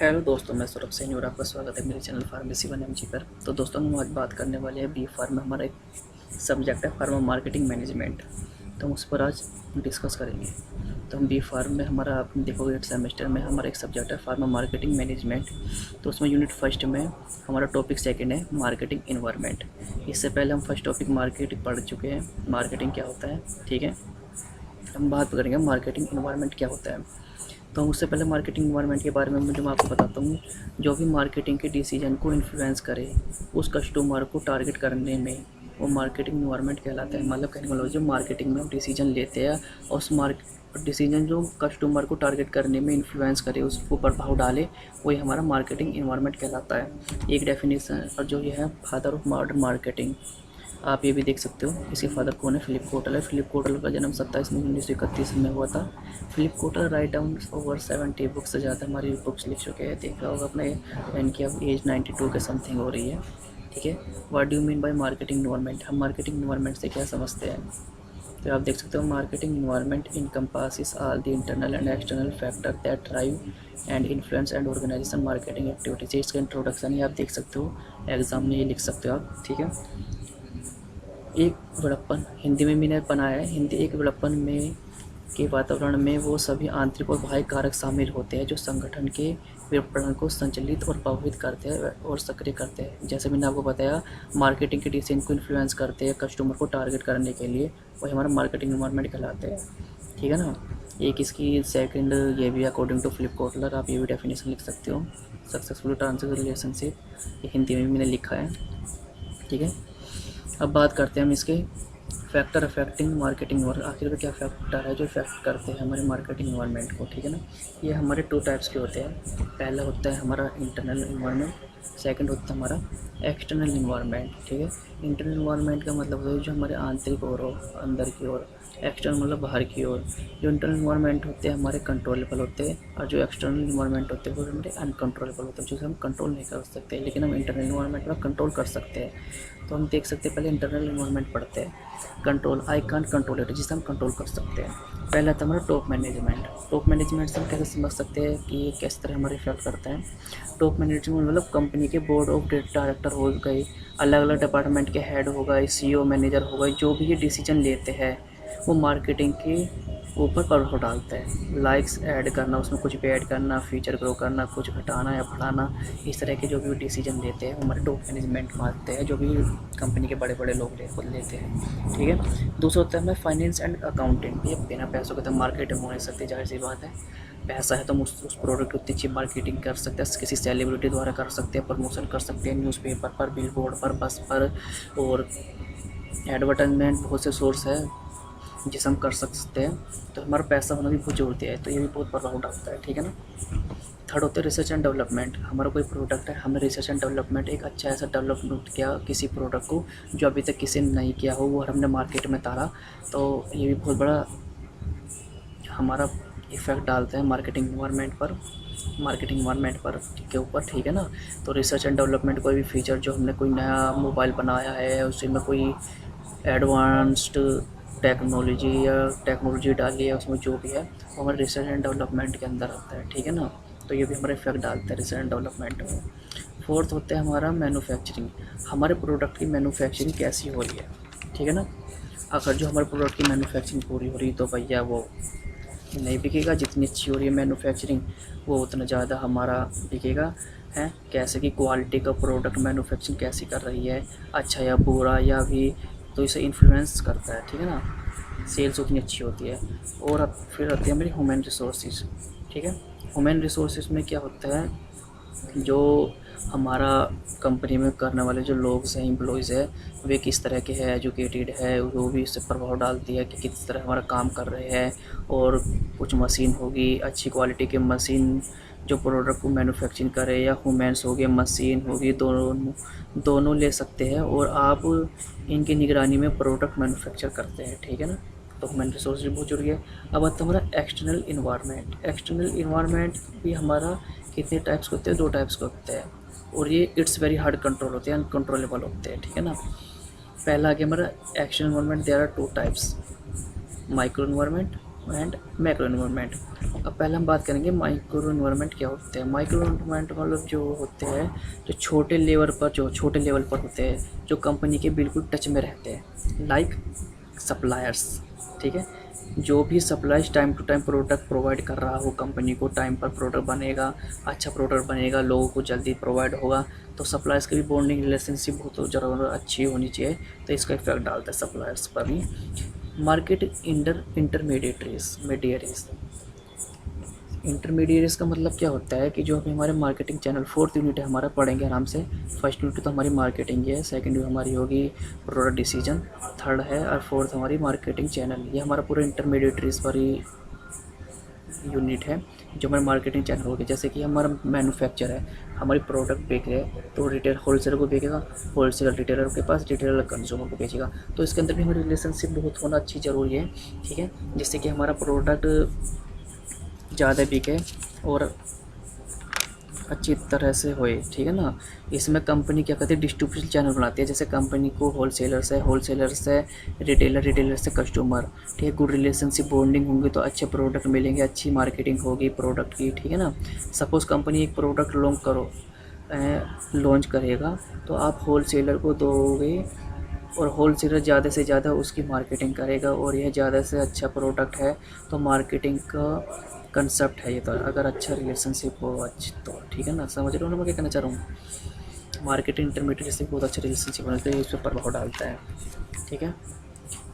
Hello दोस्तों, मैं सौरभ सैनी और आपका स्वागत है मेरे चैनल फार्मेसी वन एमजी पर। तो दोस्तों, हम आज बात करने वाले हैं बी फार्म में हमारा एक सब्जेक्ट है फार्मा मार्केटिंग मैनेजमेंट। तो हम उस पर आज डिस्कस करेंगे। तो हम बी फार्म में हमारा आप देखोगे 8 सेमेस्टर में हमारा एक सब्जेक्ट है फार्मा मार्केटिंग मैनेजमेंट। तो उसमें यूनिट फर्स्ट में हमारा टॉपिक सेकंड है मार्केटिंग इन्वायरमेंट। इससे पहले हम फर्स्ट टॉपिक मार्केटिंग पढ़ चुके हैं, मार्केटिंग क्या होता है। ठीक है, हम बात करेंगे मार्केटिंग इन्वायरमेंट क्या होता है। तो उससे पहले मार्केटिंग इन्वायरमेंट के बारे में जो मैं आपको बताता हूँ, जो भी मार्केटिंग के डिसीजन को इन्फ्लुएंस करे उस कस्टमर को टारगेट करने में, वो मार्केटिंग इन्वायरमेंट कहलाता है। मतलब कहने वाला जो मार्केटिंग में हम डिसीजन लेते हैं और उस डिसीजन जो कस्टमर को टारगेट करने में इन्फ्लुएंस करे, उसको प्रभाव डाले, वही हमारा मार्केटिंग इन्वायरमेंट कहलाता है। एक डेफिनेशन और जो ये है फादर ऑफ मॉडर्न मार्केटिंग, आप ये भी देख सकते हो। इसके फादर कौन है? फिलिप कोटल है। फिलिप कोटल का जन्म 27 मई 1931 में हुआ था। Philip Kotler write down over 70 books से ज़्यादा हमारी बुक्स लिख चुके हैं। देख रहा होगा अपने, इनकी अब एज 92 के समथिंग हो रही है। ठीक है, what do you mean by marketing environment? हम मार्केटिंग इन्वायरमेंट से क्या समझते हैं? तो आप देख सकते हो, marketing environment encompasses all the internal and external factor that drive and influence and organisation marketing activities. इसका इंट्रोडक्शन ही आप देख सकते हो, एग्जाम में ये लिख सकते हो आप। ठीक है, एक बड़प्पन, हिंदी में मैंने बनाया है। हिंदी एक बड़प्पन में के वातावरण में वो सभी आंतरिक और बाह्य कारक शामिल होते हैं जो संगठन के विपणन को संचालित और प्रभावित करते हैं और सक्रिय करते हैं। जैसे मैंने आपको बताया, मार्केटिंग के डिसीजन को इन्फ्लुएंस करते हैं कस्टमर को टारगेट करने के लिए, वही हमारा मार्केटिंग इन्वायरमेंट कहलाते हैं। ठीक है ना। एक इसकी सेकंड ये भी अकॉर्डिंग टू फिलिप कोटलर, आप ये भी डेफिनेशन लिख सकते हो। सक्सेसफुल ट्रांसफर रिलेशनशिप, ये हिंदी में भी मैंने लिखा है। ठीक है, अब बात करते हैं हम इसके फैक्टर अफेक्टिंग मार्केटिंग इन्वायरमेंट। आखिर में क्या फैक्टर है जो इफेक्ट करते हैं हमारे मार्केटिंग इन्वायरमेंट को। ठीक है ना, ये हमारे 2 टाइप्स के होते हैं। पहला होता है हमारा इंटरनल इन्वायरमेंट, सेकंड होता है हमारा एक्सटर्नल इन्वायरमेंट। ठीक है, इंटरनल इन्वायरमेंट का मतलब है जो हमारे आंतरिक ओर हो, अंदर की ओर। एक्सटर्नल मतलब बाहर की ओर। जो इंटरनल इन्वायरमेंट होते हैं हमारे कंट्रोलेबल होते हैं, और जो एक्सटर्नल इन्वायरमेंट होते हैं वो हमारे अनकंट्रोलेबल होते हैं, जो हम कंट्रोल नहीं कर सकते, लेकिन हम इंटरनल इन्वायरमेंट में कंट्रोल कर सकते हैं। तो हम देख सकते हैं, पहले इंटरनल इन्वायरमेंट पढ़ते हैं। Control, I can't control it, जिसे हम कंट्रोल कर सकते हैं। पहला था हमारा टॉप मैनेजमेंट। टॉप मैनेजमेंट से हम कैसे समझ सकते हैं कि ये किस तरह हमारे इफेक्ट करता है। टॉप मैनेजमेंट मतलब कंपनी के बोर्ड ऑफ डायरेक्टर हो गए, अलग अलग डिपार्टमेंट के हेड हो गए, सीईओ मैनेजर हो गए, जो भी ये डिसीजन लेते हैं वो मार्केटिंग के ऊपर प्रभाव डालता है। लाइक्स ऐड करना, उसमें कुछ भी ऐड करना, फीचर ग्रो करना, कुछ घटाना या बढ़ाना, इस तरह के जो भी डिसीजन लेते हैं वो हमारे टॉप मैनेजमेंट मानते हैं, जो भी कंपनी के बड़े बड़े लोग लेते हैं। ठीक है, दूसरा होता है हमें फाइनेंस एंड अकाउंटिंग। ये बिना पैसों के तो मार्केटिंग हो नहीं सकती, जाहिर सी बात है। पैसा है तो हम उस प्रोडक्ट की उतनी अच्छी मार्केटिंग कर सकते हैं, किसी सेलिब्रिटी द्वारा कर सकते हैं, प्रमोशन कर सकते हैं, न्यूज़पेपर पर, बिल बोर्ड पर, बस पर, और एडवर्टाइजमेंट बहुत से सोर्स है जिसे हम कर सकते हैं। तो हमारा पैसा होना भी बहुत ज़रूरी है, तो ये भी बहुत प्रभाव डालता है। ठीक है ना। थर्ड होता है रिसर्च एंड डेवलपमेंट। हमारा कोई प्रोडक्ट है, हमने रिसर्च एंड डेवलपमेंट एक अच्छा ऐसा डेवलपमेंट किया किसी प्रोडक्ट को जो अभी तक किसी ने नहीं किया हो, वो हमने मार्केट में तारा, तो ये भी बहुत बड़ा हमारा इफ़ेक्ट डालता है मार्केटिंग इन्वायरमेंट पर के ऊपर। ठीक है ना। तो रिसर्च एंड डेवलपमेंट, कोई भी फीचर जो हमने कोई नया मोबाइल बनाया है, उसी में कोई एडवांस्ड टेक्नोलॉजी डाली है, उसमें जो भी है वो हमारे रिसर्च एंड डेवलपमेंट के अंदर आता है। ठीक है ना। तो ये भी हमारा इफेक्ट डालता है रिसर्च एंड डेवलपमेंट में। फोर्थ होता है हमारा मैन्युफैक्चरिंग। हमारे प्रोडक्ट की मैन्युफैक्चरिंग कैसी हो रही है। ठीक है ना। अगर जो हमारे प्रोडक्ट की मैन्युफैक्चरिंग पूरी हो रही तो भैया वो नहीं बिकेगा। जितनी अच्छी हो रही है मैन्युफैक्चरिंग वो उतना ज़्यादा हमारा बिकेगा। है कैसे कि क्वालिटी का प्रोडक्ट मैन्युफैक्चरिंग कैसी कर रही है, अच्छा या बुरा या भी, तो इसे इन्फ्लुएंस करता है। ठीक है ना। सेल्स उतनी अच्छी होती है। और अब फिर आती है हमारी ह्यूमन रिसोर्सेज। ठीक है, ह्यूमन रिसोर्सेज में क्या होता है, जो हमारा कंपनी में करने वाले जो लोग हैं, एम्प्लॉयज़ है, वे किस तरह के हैं, एजुकेटेड है, वो भी इससे प्रभाव डालती है कि किस तरह हमारा काम कर रहे हैं। और कुछ मशीन होगी, अच्छी क्वालिटी की मशीन जो प्रोडक्ट को मैन्युफैक्चरिंग करे, या ह्यूमन्स हो गए, मशीन होगी, दोनों ले सकते हैं, और आप इनकी निगरानी में प्रोडक्ट मैन्युफैक्चर करते हैं। ठीक है ना। तो ह्यूमन रिसोर्स बहुत जरूरी है। अब आता है हमारा एक्सटर्नल इन्वायरमेंट। एक्सटर्नल इन्वायरमेंट भी हमारा कितने टाइप्स के होते हैं? 2 टाइप्स के होते हैं, और ये इट्स वेरी हार्ड कंट्रोल होते हैं, अनकंट्रोलेबल होते हैं। ठीक है ना। पहला आ गया हमारा external environment. There are 2 types, micro environment and macro environment. अब पहले हम बात करेंगे माइक्रो इन्वायरमेंट क्या होते हैं। माइक्रो इन्वायरमेंट मतलब जो होते हैं जो छोटे लेवल पर होते हैं, जो कंपनी के बिल्कुल टच में रहते हैं, लाइक सप्लायर्स। ठीक है, जो भी supplies time to time product provide कर रहा हो कंपनी को, टाइम पर प्रोडक्ट बनेगा, अच्छा प्रोडक्ट बनेगा, लोगों को जल्दी प्रोवाइड होगा, तो सप्लायर्स की भी बॉन्डिंग रिलेशनशिप बहुत ज़रूर अच्छी होनी चाहिए, तो इसका इफेक्ट डालता है सप्लायर्स पर भी। मार्केट इंटरमीडिएट्स का मतलब क्या होता है कि जो अभी हमारे मार्केटिंग चैनल, फोर्थ यूनिट है हमारा, पढ़ेंगे आराम से। फर्स्ट यूनिट तो हमारी मार्केटिंग है, सेकंड यूनिट हमारी होगी प्रोडक्ट डिसीजन, थर्ड है और फोर्थ हमारी मार्केटिंग चैनल। ये हमारा पूरा इंटरमीडिएट्स पर ही यूनिट है जो हमारे मार्केटिंग चैनल होगी। जैसे कि हमारा मैन्युफैक्चर है, हमारी प्रोडक्ट बेच रहे हैं तो रिटेल होलसेलर को बेचेगा, होलसेलर रिटेलर के पास, रिटेलर कंज्यूमर को बेचेगा, तो इसके अंदर भी हमारी रिलेशनशिप बहुत होना अच्छी ज़रूरी है। ठीक है, जिससे कि हमारा प्रोडक्ट ज़्यादा बिके और अच्छी तरह से होए। ठीक है ना। इसमें कंपनी क्या करती है, डिस्ट्रीब्यूशन चैनल बनाती है। जैसे कंपनी को होलसेलर से रिटेलर से कस्टमर। ठीक है, गुड रिलेशनशिप बॉन्डिंग होंगी तो अच्छे प्रोडक्ट मिलेंगे, अच्छी मार्केटिंग होगी प्रोडक्ट की। ठीक है ना। सपोज़ कंपनी एक प्रोडक्ट लॉन्च करेगा तो आप होलसेलर को दोगे और होलसेलर ज़्यादा से ज़्यादा उसकी मार्केटिंग करेगा, और यह ज़्यादा से अच्छा प्रोडक्ट है तो मार्केटिंग का कंसेप्ट है ये। तो अगर अच्छा रिलेशनशिप हो तो ठीक है ना, समझ रहे हो ना मैं क्या कहना चाह रहा हूँ। मार्केटिंग इंटरमीडिएट से बहुत अच्छा रिलेशनशिप होना चाहिए, इस पर प्रभाव डालता है। ठीक है,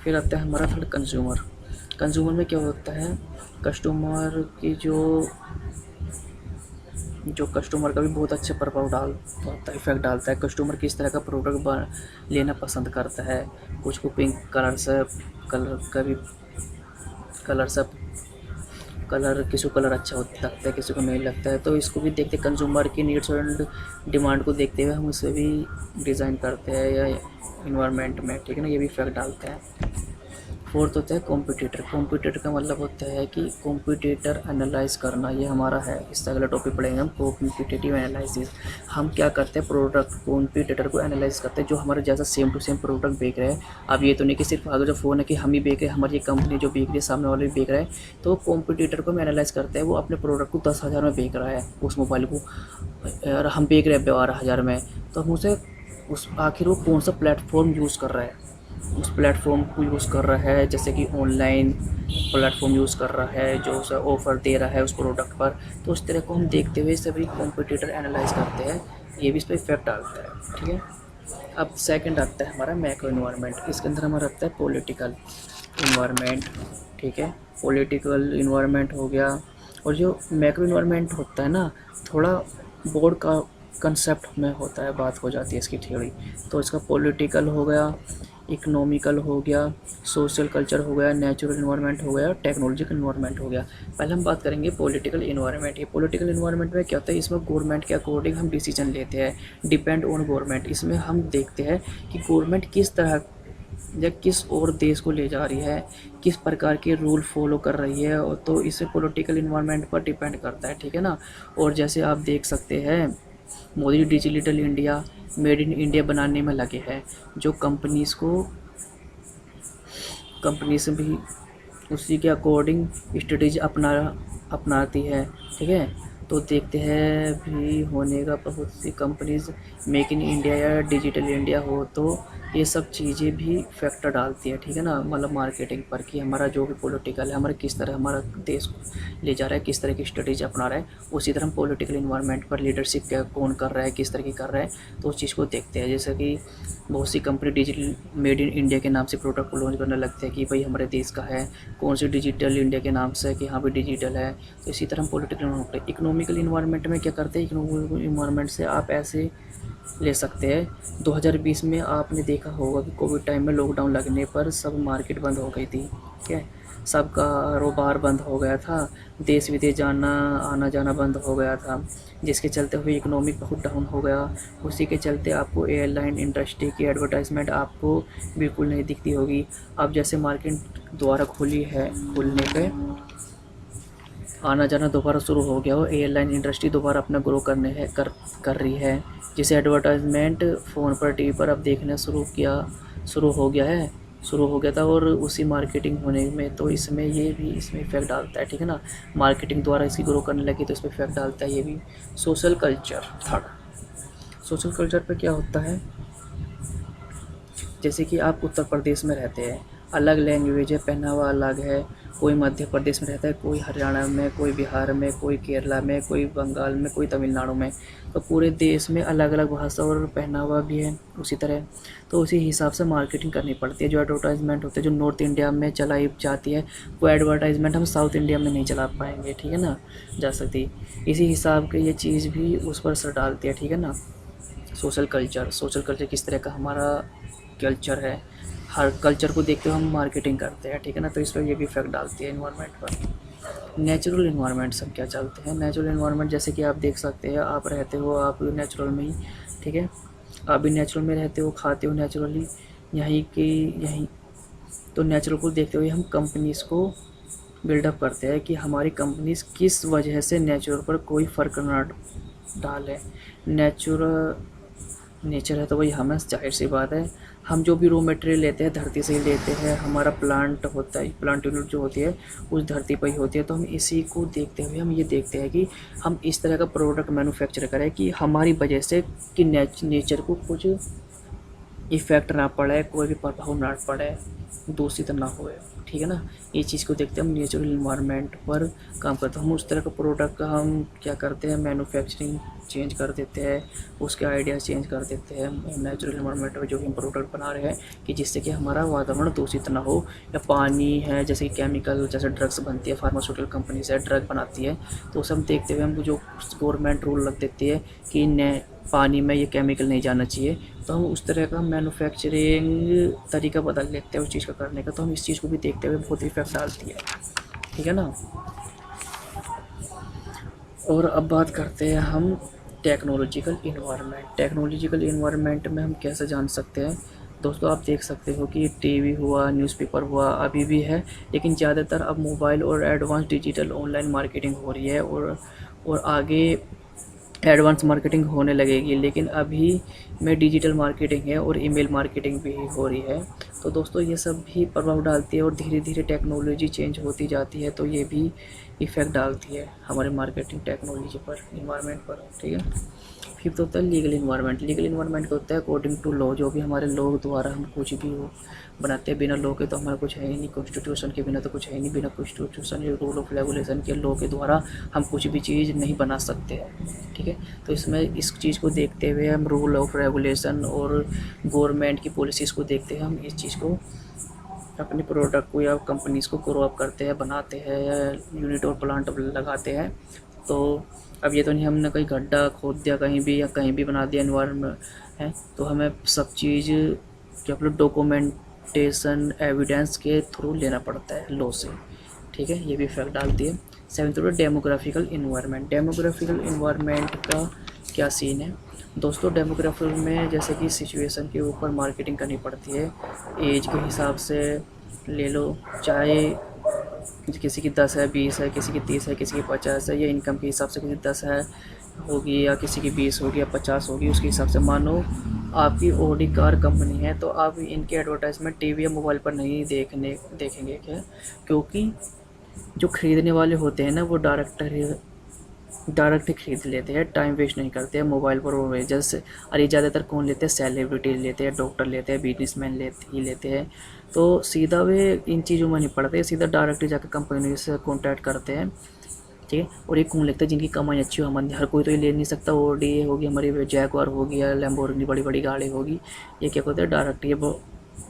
फिर आता है हमारा थर्ड कंज्यूमर। कंज्यूमर में क्या होता है, कस्टमर की जो कस्टमर का भी बहुत अच्छा प्रभाव डालता है, इफेक्ट डालता है। कस्टमर किस तरह का प्रोडक्ट लेना पसंद करता है, कुछ को पिंक कलर किसी को कलर अच्छा लगता है, किसी को नहीं लगता है, तो इसको भी देखते कंज्यूमर की नीड्स एंड डिमांड को देखते हुए हम उसे भी डिज़ाइन करते हैं या इन्वायरमेंट में। ठीक है ना, ये भी इफेक्ट डालता है। फोर्थ होता है कॉम्पिटिटर का मतलब होता है कि कॉम्पिटिटर एनालाइज करना, ये हमारा है। इससे अगला टॉपिक पढ़ेंगे हम, कॉम्पिटिटिव एनालिसिस। हम क्या करते हैं, प्रोडक्ट कॉम्पिटिटर को एनालाइज करते हैं जो हमारे जैसा सेम टू सेम प्रोडक्ट बेच रहे हैं। अब ये तो नहीं कि सिर्फ अगर जो फ़ोन है कि हम ही बेच रहे हैं, हमारी कंपनी जो बेच रही है सामने वाले भी बेच रहे हैं, तो कॉम्पिटिटर को हम एनालाइज करते हैं। वो अपने प्रोडक्ट को 10,000 में बेच रहा है उस मोबाइल को, और हम बेच रहे हैं 12,000 में, तो हम उसे आखिर वो कौन सा प्लेटफॉर्म यूज़ कर रहा है, उस प्लेटफॉर्म को यूज़ कर रहा है, जैसे कि ऑनलाइन प्लेटफॉर्म यूज़ कर रहा है जो उसे ऑफ़र दे रहा है उस प्रोडक्ट पर, तो उस तरह को हम देखते हुए सभी कॉम्पिटिटर एनालाइज करते हैं, ये भी इस पर इफेक्ट डालता है। ठीक है, अब सेकंड आता है हमारा मैक्रो इन्वायरमेंट। इसके अंदर हमारा आता है पॉलिटिकल इन्वायरमेंट। ठीक है, पॉलिटिकल इन्वायरमेंट हो गया, और जो मैक्रो इन्वायरमेंट होता है ना, थोड़ा बोर्ड का कंसेप्ट में होता है, बात हो जाती है इसकी थ्योरी। तो इसका पॉलिटिकल हो गया, इकोनॉमिकल हो गया, सोशल कल्चर हो गया, नेचुरल इन्वायरमेंट हो गया, टेक्नोलॉजिकल इन्वायरमेंट हो गया। पहले हम बात करेंगे पॉलिटिकल इन्वायरमेंट। ये पॉलिटिकल इन्वायरमेंट में क्या होता है, इसमें गवर्नमेंट के अकॉर्डिंग हम डिसीजन लेते हैं, डिपेंड ऑन गवर्नमेंट। इसमें हम देखते हैं कि गवर्नमेंट किस तरह या किस और देश को ले जा रही है, किस प्रकार के रूल फॉलो कर रही है, और तो इसे पॉलिटिकल इन्वायरमेंट पर डिपेंड करता है। ठीक है ना। और जैसे आप देख सकते हैं Modi digital India, made in India बनाने में लगे हैं, जो कंपनीज भी उसी के अकॉर्डिंग स्ट्रेटेजी अपनाती है। ठीक है, तो देखते हैं भी होने का, बहुत सी कंपनीज मेक इन इंडिया या डिजिटल इंडिया हो, तो ये सब चीज़ें भी फैक्टर डालती है। ठीक है ना, मतलब मार्केटिंग पर कि हमारा जो भी पॉलिटिकल है, हमारा किस तरह हमारा देश को ले जा रहा है, किस तरह की स्ट्रेटेजी अपना रहा है। उसी तरह हम पॉलिटिकल इन्वायरमेंट पर लीडरशिप क्या कौन कर रहा है, किस तरह की कर रहा है, तो उस चीज़ को देखते हैं। जैसे कि बहुत सी company digital made in India के नाम से प्रोडक्ट को लॉन्च करने लगते हैं कि भाई हमारे देश का है, कौन सी डिजिटल इंडिया के नाम से कि हाँ भाई डिजिटल है। तो इसी तरह हम पॉलिटिकल इकोनॉमिकल इन्वायरमेंट में क्या करते हैं, इकोनॉमिकल इन्वायरमेंट से आप ऐसे ले सकते हैं। 2020 में आपने देखा होगा कि कोविड टाइम में लॉकडाउन लगने पर सब मार्केट बंद हो गई थी। ठीक है, सबका कारोबार बंद हो गया था, देश विदेश आना जाना बंद हो गया था, जिसके चलते हुए इकोनॉमिक बहुत डाउन हो गया। उसी के चलते आपको एयरलाइन इंडस्ट्री की एडवर्टाइजमेंट आपको बिल्कुल नहीं दिखती होगी। अब जैसे मार्केट दोबारा खुलने पे आना जाना दोबारा शुरू हो गया हो, एयरलाइन इंडस्ट्री दोबारा अपना ग्रो कर रही है, जिसे एडवर्टाइजमेंट फ़ोन पर टीवी पर अब देखना शुरू हो गया है। शुरू हो गया था और उसी मार्केटिंग होने में तो इसमें ये भी इसमें इफ़ेक्ट डालता है, ठीक है ना। मार्केटिंग द्वारा इसकी ग्रो करने लगी तो इसमें इफ़ेक्ट डालता है ये भी। Social culture third, social culture पे क्या होता है, जैसे कि आप उत्तर प्रदेश में रहते हैं, अलग लैंग्वेज है, पहनावा अलग है, कोई मध्य प्रदेश में रहता है, कोई हरियाणा में, कोई बिहार में, कोई केरला में, कोई बंगाल में, कोई तमिलनाडु में, तो पूरे देश में अलग अलग भाषा और पहनावा भी है उसी तरह। तो उसी हिसाब से मार्केटिंग करनी पड़ती है। जो एडवर्टाइजमेंट होते हैं जो नॉर्थ इंडिया में चलाई जाती है वो एडवर्टाइजमेंट हम साउथ इंडिया में नहीं चला पाएंगे, ठीक है ना, जा सकती। इसी हिसाब के ये चीज़ भी उस पर असर डालती है, ठीक है ना। सोशल कल्चर, सोशल कल्चर किस तरह का हमारा कल्चर है, हर कल्चर को देखते हुए हम मार्केटिंग करते हैं, ठीक है ना। तो इस पर ये भी इफेक्ट डालती है इन्वायरमेंट पर। नेचुरल इन्वायरमेंट सब क्या चलते हैं, नेचुरल इन्वायरमेंट जैसे कि आप देख सकते हैं, आप रहते हो आप नेचुरल में ही, ठीक है, आप भी नेचुरल में रहते हो, खाते हो नेचुरली यहीं की यहीं। तो नेचुरल को देखते हुए हम कंपनीज़ को बिल्डअप करते हैं कि हमारी कंपनीज़ किस वजह से नेचुरल पर कोई फ़र्क ना डाले। नेचर है तो वही हम है, जाहिर सी बात है। हम जो भी रॉ मटेरियल लेते हैं धरती से ही लेते हैं, हमारा प्लांट होता है, प्लांट यूनिट जो होती है उस धरती पर ही होती है। तो हम इसी को देखते हुए हम ये देखते हैं कि हम इस तरह का प्रोडक्ट मैन्युफैक्चर करें कि हमारी वजह से कि नेचर को कुछ इफ़ेक्ट ना पड़े, कोई भी प्रभाव ना पड़े, दूषित ना होए, ठीक है ना। ये चीज़ को देखते हैं हम नेचुरल इन्वायरमेंट पर काम करते हैं। हम उस तरह का प्रोडक्ट का हम क्या करते हैं, मैन्युफैक्चरिंग चेंज कर देते हैं, उसके आइडियाज़ चेंज कर देते हैं नेचुरल इन्वायरमेंट में जो भी हम प्रोडक्ट बना रहे हैं, कि जिससे कि हमारा वातावरण दूषित ना हो। या पानी है, जैसे केमिकल, जैसे ड्रग्स बनती है, फार्मास्यूटिकल कंपनी से ड्रग बनाती है, तो उसे हम देखते हुए हमको जो गवर्नमेंट रूल लग देती है कि पानी में ये केमिकल नहीं जाना चाहिए, तो हम उस तरह का मैन्युफैक्चरिंग तरीका बदल लेते हैं उस चीज़ का करने का। तो हम इस चीज़ को भी देखते हुए बहुत इफेक्ट डालती है, ठीक है ना। और अब बात करते हैं हम टेक्नोलॉजिकल इन्वायरमेंट। टेक्नोलॉजिकल इन्वायरमेंट में हम कैसे जान सकते हैं दोस्तों, आप देख सकते हो कि टीवी हुआ, न्यूज़पेपर हुआ, अभी भी है, लेकिन ज़्यादातर अब मोबाइल और एडवांस डिजिटल ऑनलाइन मार्केटिंग हो रही है और आगे एडवांस मार्केटिंग होने लगेगी। लेकिन अभी में डिजिटल मार्केटिंग है और ईमेल मार्केटिंग भी हो रही है। तो दोस्तों ये सब भी प्रभाव डालती है और धीरे धीरे टेक्नोलॉजी चेंज होती जाती है, तो ये भी इफ़ेक्ट डालती है हमारे मार्केटिंग टेक्नोलॉजी पर, इन्वायरमेंट पर, ठीक है। फिफ्थ होता है लीगल इन्वायरमेंट। लीगल इन्वायरमेंट क्या होता है, अकॉर्डिंग टू लॉ, जो भी हमारे लॉ द्वारा हम कुछ भी हो बनाते हैं। बिना लॉ के तो हमारा कुछ है ही नहीं, कॉन्स्टिट्यूशन के बिना तो कुछ है ही नहीं, बिना कॉन्स्टिट्यूशन या रूल ऑफ रेगुलेशन के लॉ के द्वारा हम कुछ भी चीज़ नहीं बना सकते हैं, ठीक है। तो इसमें इस चीज़ को देखते हुए हम रूल ऑफ रेगुलेशन और गवर्नमेंट की पॉलिसीज़ को देखते हुए हम इस चीज़ को अपने प्रोडक्ट को या कंपनीज़ को ग्रो अप करते हैं, बनाते हैं या यूनिट और प्लांट लगाते हैं। तो अब ये तो नहीं हमने कहीं गड्ढा खोद दिया कहीं भी या कहीं भी बना दिया इन्वायरमेंट है, तो हमें सब चीज़ क्या अपने डॉक्यूमेंटेशन एविडेंस के थ्रू लेना पड़ता है लॉ से, ठीक है। ये भी इफेक्ट डालती है। सेवन्थ होता है डेमोग्राफिकल इन्वायरमेंट। डेमोग्राफिकल इन्वायरमेंट का क्या सीन है दोस्तों, डेमोग्राफिकल में जैसे कि सिचुएशन के ऊपर मार्केटिंग करनी पड़ती है। एज के हिसाब से ले लो, चाहे किसी की 10 है, 20 है, किसी की 30 है, किसी की 50 है, या इनकम के हिसाब से किसी 10 है होगी या किसी की 20 होगी या 50 होगी, उसके हिसाब से। मानो आपकी ऑडी कार कंपनी है तो आप इनके एडवर्टाइजमेंट टीवी या मोबाइल पर नहीं देखेंगे क्या, क्योंकि जो ख़रीदने वाले होते हैं ना वो डायरेक्ट खरीद लेते हैं, टाइम वेस्ट नहीं करते हैं मोबाइल पर और जैसे। और ये ज़्यादातर कौन लेते हैं, सेलिब्रिटी लेते हैं, डॉक्टर लेते हैं, बिजनेसमैन लेते हैं। तो सीधा वे इन चीज़ों में नहीं पड़ते, सीधा डायरेक्ट जाकर कंपनी से कॉन्टैक्ट करते हैं, ठीक है। और ये कौन लेता है, जिनकी कमाई अच्छी हो, हमारी हर कोई तो ये ले नहीं सकता। ऑडी होगी, हमारी जैगुआर होगी या लैम्बोर्गिनी, बड़ी बड़ी गाड़ी होगी, ये क्या होता है डायरेक्ट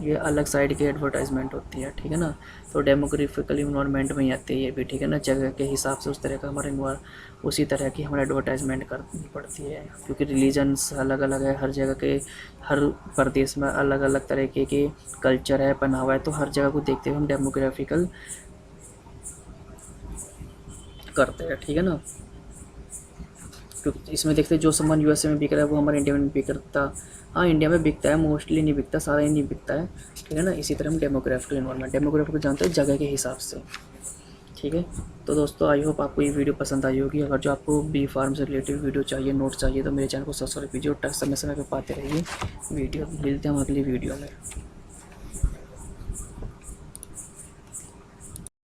ये अलग साइड की एडवर्टाइजमेंट होती है, ठीक है ना। तो डेमोग्राफिकल इन्वायरमेंट में ही आती है ये भी, ठीक है ना। जगह के हिसाब से उस तरह का हमारा उसी तरह की हमारी एडवर्टाइजमेंट करनी पड़ती है, क्योंकि रिलीजन्स अलग अलग है हर जगह के, हर प्रदेश में अलग अलग तरीके के कल्चर है, पहनावा है। तो हर जगह को देखते हुए हम डेमोग्राफिकल करते हैं, ठीक है ना। क्योंकि इसमें देखते हैं जो सामान यूएसए में बिक रहा है वो हमारे इंडिया में नहीं बिकता। हाँ, इंडिया में बिकता है, मोस्टली नहीं बिकता, सारा ही नहीं बिकता है, ठीक है ना। इसी तरह हम डेमोग्राफिकल इन्वायरमेंट, डेमोग्राफिकल जानते हैं जगह के हिसाब से, ठीक है। तो दोस्तों आई होप आपको ये वीडियो पसंद आई होगी। अगर जो आपको बी फार्म से रिलेटेड वीडियो चाहिए, नोट चाहिए, तो मेरे चैनल को सब्सक्राइब कीजिए और समय समय पर पाते रहिए वीडियो। मिलते हैं हम अगली वीडियो में।